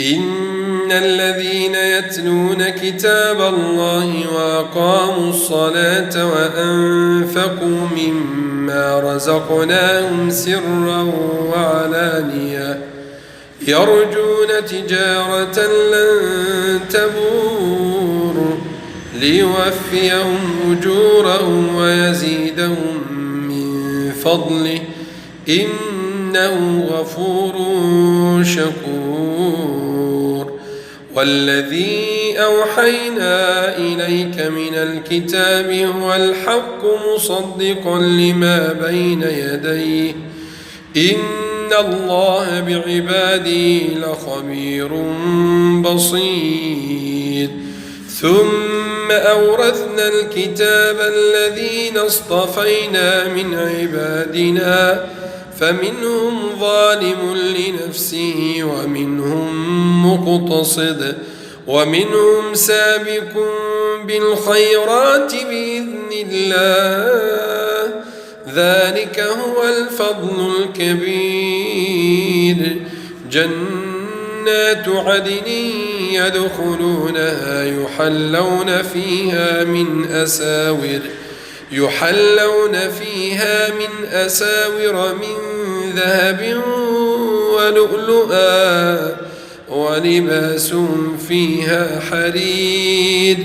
إن الذين يتلون كتاب الله وأقاموا الصلاة وأنفقوا مما رزقناهم سرا وعلانية يرجون تجارة لن تبور ليوفيهم أجورهم ويزيدهم من فضله إنه غفور شكور. والذي أوحينا إليك من الكتاب هو الحق مصدقا لما بين يديه إن الله بعباده لخبير بصير. ثم أورثنا الكتاب الذين اصطفينا من عبادنا فمنهم ظالم لنفسه ومنهم مقتصد ومنهم سابق بالخيرات بإذن الله ذلك هو الفضل الكبير. جنات عدن يدخلونها يحلون فيها من أساور من ذهب ولؤلؤا ولباسهم فيها حرير.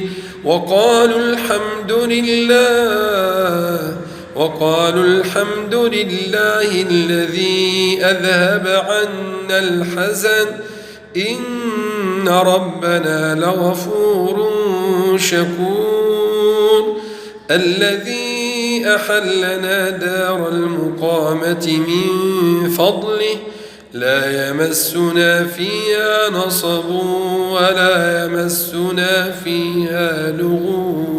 وقالوا الحمد لله الذي أذهب عنا الحزن إن ربنا لغفور شكور. الذي أحلنا دار المقامة من فضله لا يمسنا فيها نصب ولا يمسنا فيها لغوب.